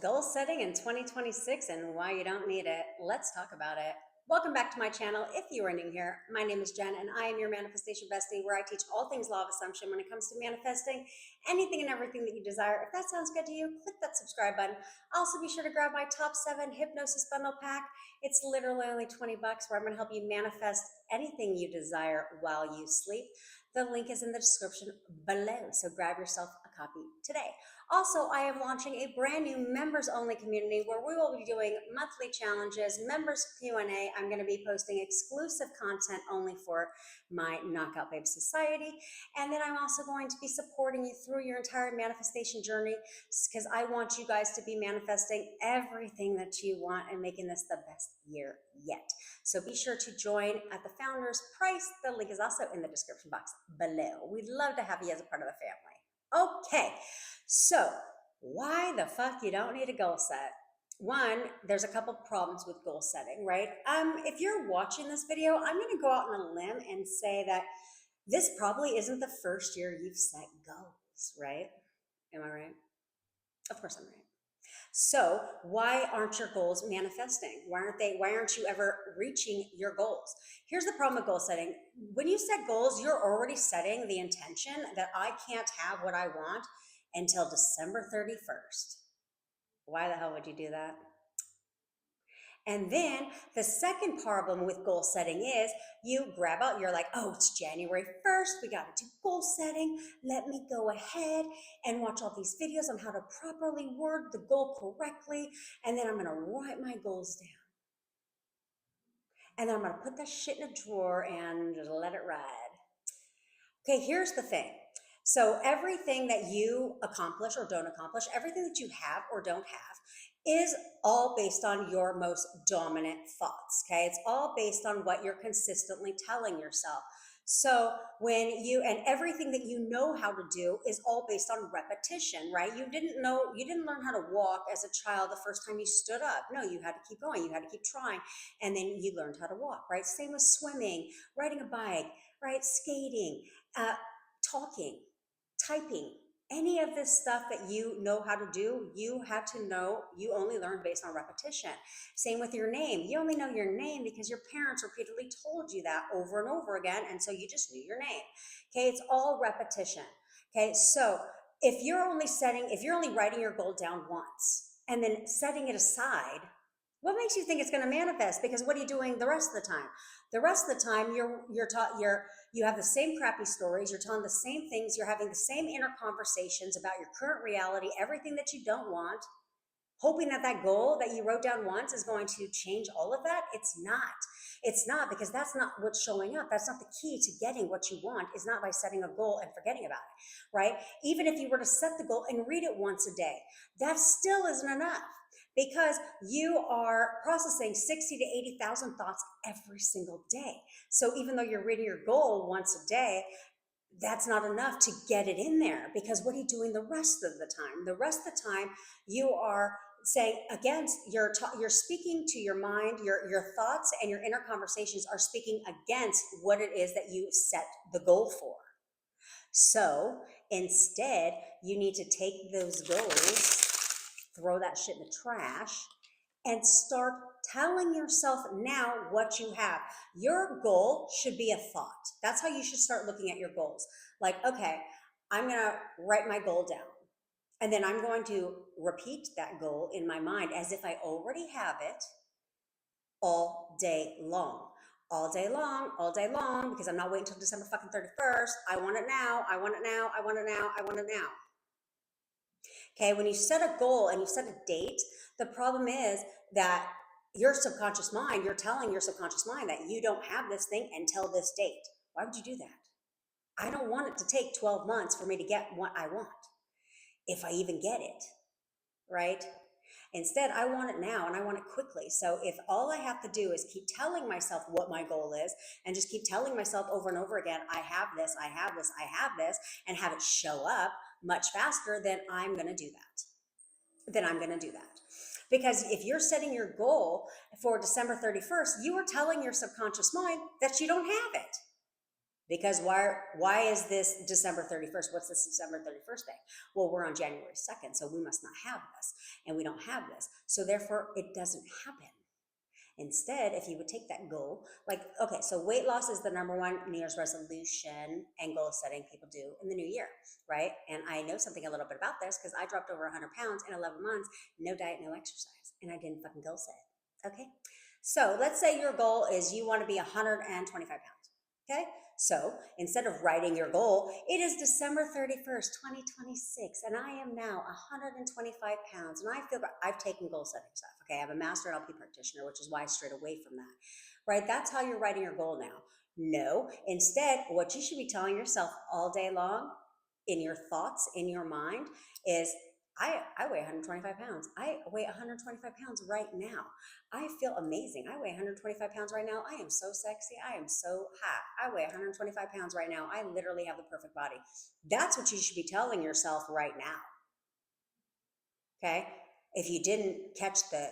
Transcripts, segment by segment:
goal setting in 2026 and why you don't need it. Let's talk about it. Welcome back to my channel. If you are new here, my name is Jen and I am your manifestation bestie, where I teach all things law of assumption when it comes to manifesting anything and everything that you desire. If that sounds good to you, click that subscribe button. Also be sure to grab my top 7 hypnosis bundle pack. It's literally only 20 bucks, where I'm going to help you manifest anything you desire while you sleep. The link is in the description below, so grab yourself a copy today. Also, I am launching a brand new members-only community where we will be doing monthly challenges, members Q&A. I'm going to be posting exclusive content only for my Knockout Babe Society. And then I'm also going to be supporting you through your entire manifestation journey, because I want you guys to be manifesting everything that you want and making this the best year yet. So be sure to join at the founder's price. The link is also in the description box below. We'd love to have you as a part of the family. Okay, so why the fuck you don't need a goal set? One, there's a couple problems with goal setting, right? If you're watching this video, I'm going to go out on a limb and say that this probably isn't the first year you've set goals, right? Am I right? Of course I'm right. So why aren't your goals manifesting? Why aren't you ever reaching your goals? Here's the problem with goal setting. When you set goals, you're already setting the intention that I can't have what I want until December 31st. Why the hell would you do that? And then the second problem with goal setting is you grab out, you're like, oh, it's January 1st. We got to do goal setting. Let me go ahead and watch all these videos on how to properly word the goal correctly. And then I'm going to write my goals down. And then I'm going to put that shit in a drawer and just let it ride. Okay, here's the thing. So everything that you accomplish or don't accomplish, everything that you have or don't have, is all based on your most dominant thoughts, okay? It's all based on what you're consistently telling yourself. So and everything that you know how to do is all based on repetition, right? You didn't learn how to walk as a child the first time you stood up. No, you had to keep going, you had to keep trying, and then you learned how to walk, right? Same with swimming, riding a bike, right? Skating, talking, typing, any of this stuff that you know how to do, you have to know, you only learn based on repetition. Same with your name. You only know your name because your parents repeatedly told you that over and over again, and so you just knew your name. Okay, it's all repetition. Okay, so if you're only writing your goal down once and then setting it aside, what makes you think it's going to manifest? Because what are you doing the rest of the time? The rest of the time, you have the same crappy stories. You're telling the same things. You're having the same inner conversations about your current reality, everything that you don't want, hoping that that goal that you wrote down once is going to change all of that. It's not. It's not, because that's not what's showing up. That's not the key to getting what you want, is not by setting a goal and forgetting about it, right? Even if you were to set the goal and read it once a day, that still isn't enough, because you are processing 60 to 80,000 thoughts every single day. So even though you're reading your goal once a day, that's not enough to get it in there, because what are you doing the rest of the time? The rest of the time you are saying against, you're speaking to your mind, your thoughts and your inner conversations are speaking against what it is that you set the goal for. So instead, you need to take those goals, throw that shit in the trash, and start telling yourself now what you have. Your goal should be a thought. That's how you should start looking at your goals. Like, okay, I'm going to write my goal down, and then I'm going to repeat that goal in my mind as if I already have it all day long. All day long, all day long, because I'm not waiting until December fucking 31st. I want it now, I want it now, I want it now, I want it now. Okay, when you set a goal and you set a date, the problem is that your subconscious mind, you're telling your subconscious mind that you don't have this thing until this date. Why would you do that? I don't want it to take 12 months for me to get what I want, if I even get it, right? Instead, I want it now, and I want it quickly. So if all I have to do is keep telling myself what my goal is, and just keep telling myself over and over again, I have this, I have this, I have this, and have it show up much faster, then I'm going to do that. Because if you're setting your goal for December 31st, you are telling your subconscious mind that you don't have it. Because why is this December 31st? What's this December 31st thing? Well, we're on January 2nd, so we must not have this. And we don't have this. So therefore it doesn't happen. Instead, if you would take that goal, like, okay, so weight loss is the number one New Year's resolution and goal setting people do in the new year, right? And I know something a little bit about this because I dropped over 100 pounds in 11 months, no diet, no exercise, and I didn't fucking goal set. Okay. So let's say your goal is you want to be 125 pounds. Okay. So instead of writing your goal, it is December 31st, 2026, and I am now 125 pounds. And I feel I've taken goal setting stuff. Okay. I have a master NLP practitioner, which is why I strayed away from that. Right. That's how you're writing your goal now. No, instead, what you should be telling yourself all day long in your thoughts, in your mind, is I weigh 125 pounds. I weigh 125 pounds right now. I feel amazing. I weigh 125 pounds right now. I am so sexy. I am so hot. I weigh 125 pounds right now. I literally have the perfect body. That's what you should be telling yourself right now. Okay. If you didn't catch the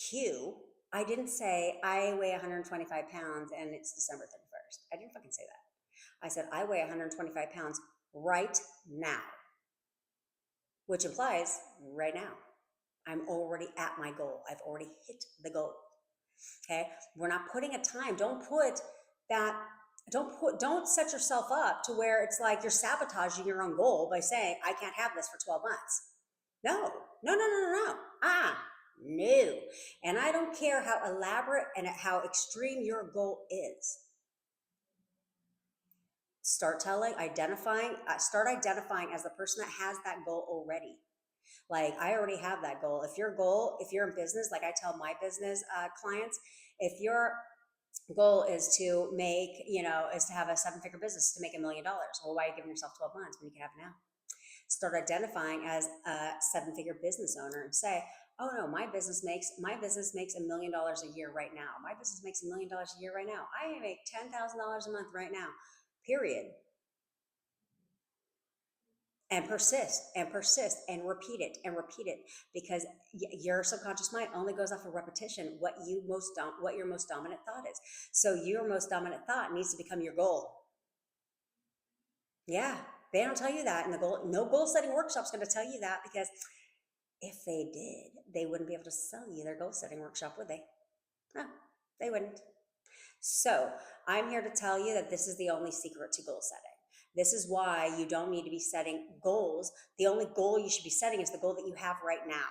cue, I didn't say I weigh 125 pounds and it's December 31st. I didn't fucking say that. I said I weigh 125 pounds right now, which implies right now. I'm already at my goal. I've already hit the goal. Okay. We're not putting a time. Don't put that, don't set yourself up to where it's like you're sabotaging your own goal by saying, I can't have this for 12 months. No, no, no, no, no, no. No. And I don't care how elaborate and how extreme your goal is. Start identifying as the person that has that goal already. Like, I already have that goal. If you're in business, like I tell my business clients, if your goal is to make, is to have a 7-figure business, to make $1 million, well, why are you giving yourself 12 months when you can have it now? Start identifying as a 7-figure business owner and say, oh no, my business makes $1 million a year right now. My business makes $1 million a year right now. I make $10,000 a month right now, period. And persist and persist and repeat it, because your subconscious mind only goes off of repetition, what your most dominant thought is. So your most dominant thought needs to become your goal. Yeah, they don't tell you that in the goal. No goal setting workshop's going to tell you that, because if they did, they wouldn't be able to sell you their goal setting workshop, would they? No, they wouldn't. So I'm here to tell you that this is the only secret to goal setting. This is why you don't need to be setting goals. The only goal you should be setting is the goal that you have right now.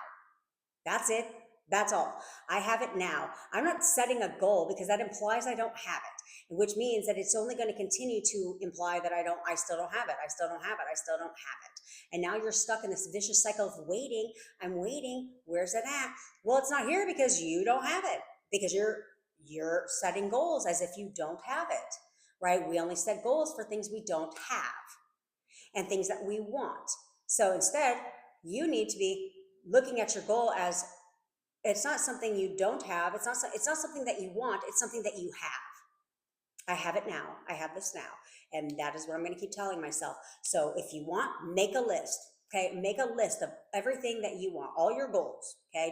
That's it. That's all. I have it now. I'm not setting a goal because that implies I don't have it, which means that it's only going to continue to imply that I still don't have it. I still don't have it. I still don't have it. And now you're stuck in this vicious cycle of waiting. I'm waiting. Where's it at? Well, it's not here because you don't have it, because you're setting goals as if you don't have it, right? We only set goals for things we don't have and things that we want. So instead, you need to be looking at your goal as, it's not something you don't have. It's not something that you want. It's something that you have. I have it now. I have this now. And that is what I'm going to keep telling myself. So if you want, make a list. Okay. Make a list of everything that you want, all your goals. Okay.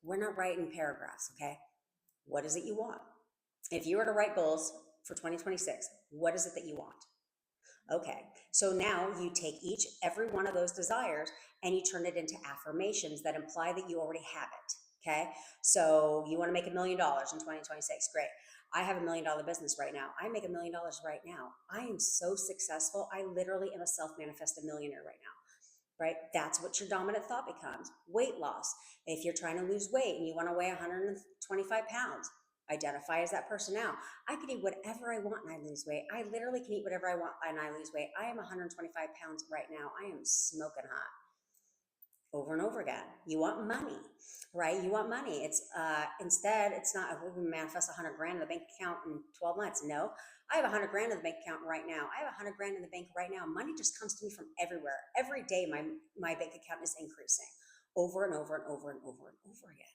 We're not writing paragraphs. Okay. What is it you want? If you were to write goals for 2026, what is it that you want? Okay, so now you take every one of those desires and you turn it into affirmations that imply that you already have it. Okay, so you want to make $1 million in 2026. Great. I have $1 million business right now. I make $1 million right now. I am so successful. I literally am a self-manifested millionaire right now. Right? That's what your dominant thought becomes. Weight loss. If you're trying to lose weight and you want to weigh 125 pounds, identify as that person now. I can eat whatever I want and I lose weight. I literally can eat whatever I want and I lose weight. I am 125 pounds right now. I am smoking hot. Over and over again. You want money, right? You want money. It's instead, it's not, we're going to manifest 100 grand in the bank account in 12 months. No, I have 100 grand in the bank account right now. I have 100 grand in the bank right now. Money just comes to me from everywhere. Every day, my bank account is increasing over and over and over and over and over again.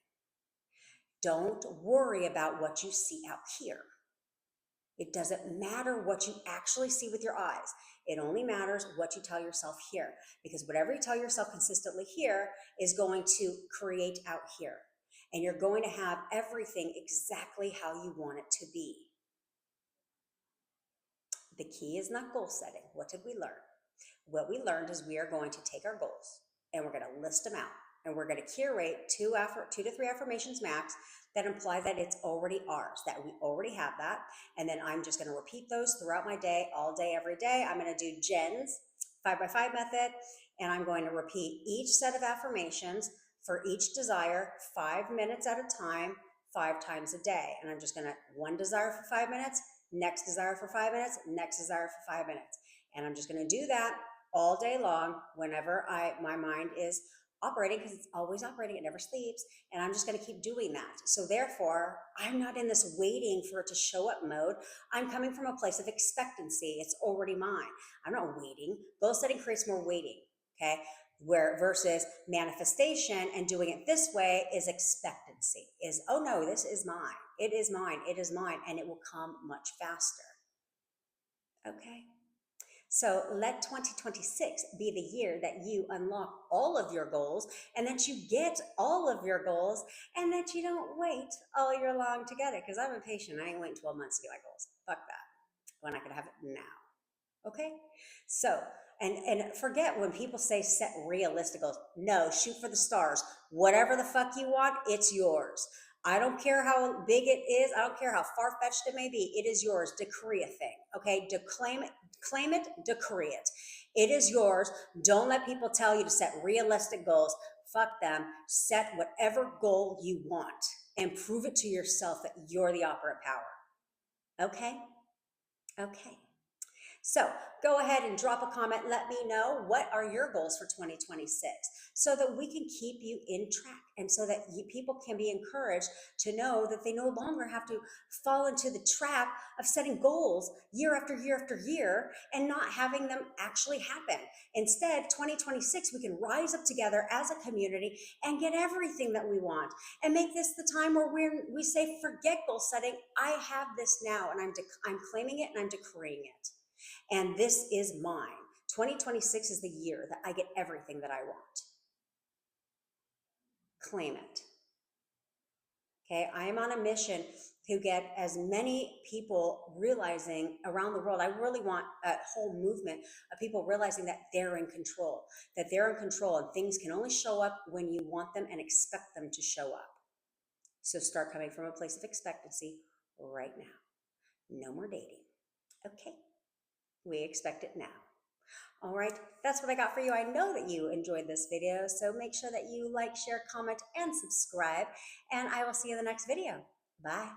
Don't worry about what you see out here. It doesn't matter what you actually see with your eyes. It only matters what you tell yourself here, because whatever you tell yourself consistently here is going to create out here. And you're going to have everything exactly how you want it to be. The key is not goal setting. What did we learn? What we learned is we are going to take our goals and we're going to list them out, and we're going to curate two to three affirmations max that imply that it's already ours, that we already have that. And then I'm just going to repeat those throughout my day, all day, every day. I'm going to do Jen's 5x5 method, and I'm going to repeat each set of affirmations for each desire 5 minutes at a time, 5 times a day. And I'm just going to one desire for 5 minutes, next desire for 5 minutes, next desire for 5 minutes. And I'm just going to do that all day long whenever my mind is operating, because it's always operating, it never sleeps, and I'm just going to keep doing that. So therefore, I'm not in this waiting for it to show up mode. I'm coming from a place of expectancy. It's already mine. I'm not waiting. Goal setting creates more waiting, okay? Where versus manifestation and doing it this way is expectancy, is, oh no, this is mine. It is mine. It is mine, and it will come much faster. Okay? So let 2026 be the year that you unlock all of your goals, and that you get all of your goals, and that you don't wait all year long to get it. Because I'm impatient. I ain't waiting 12 months to get my goals. Fuck that. When I could have it now. Okay? So, and forget when people say set realistic goals. No, shoot for the stars. Whatever the fuck you want, it's yours. I don't care how big it is. I don't care how far-fetched it may be. It is yours. Decree a thing. Okay? Claim it, decree it. It is yours. Don't let people tell you to set realistic goals. Fuck them. Set whatever goal you want and prove it to yourself that you're the operant power. Okay? Okay. So go ahead and drop a comment. Let me know, what are your goals for 2026, so that we can keep you in track, and so that people can be encouraged to know that they no longer have to fall into the trap of setting goals year after year after year and not having them actually happen. Instead, 2026, we can rise up together as a community and get everything that we want, and make this the time where we say, forget goal setting. I have this now, and I'm claiming it and I'm decreeing it. And this is mine. 2026 is the year that I get everything that I want. Claim it. Okay, I am on a mission to get as many people realizing around the world. I really want a whole movement of people realizing that they're in control, and things can only show up when you want them and expect them to show up. So start coming from a place of expectancy right now. No more dating. Okay. We expect it now. All right, that's what I got for you. I know that you enjoyed this video, so make sure that you like, share, comment, and subscribe, and I will see you in the next video. Bye.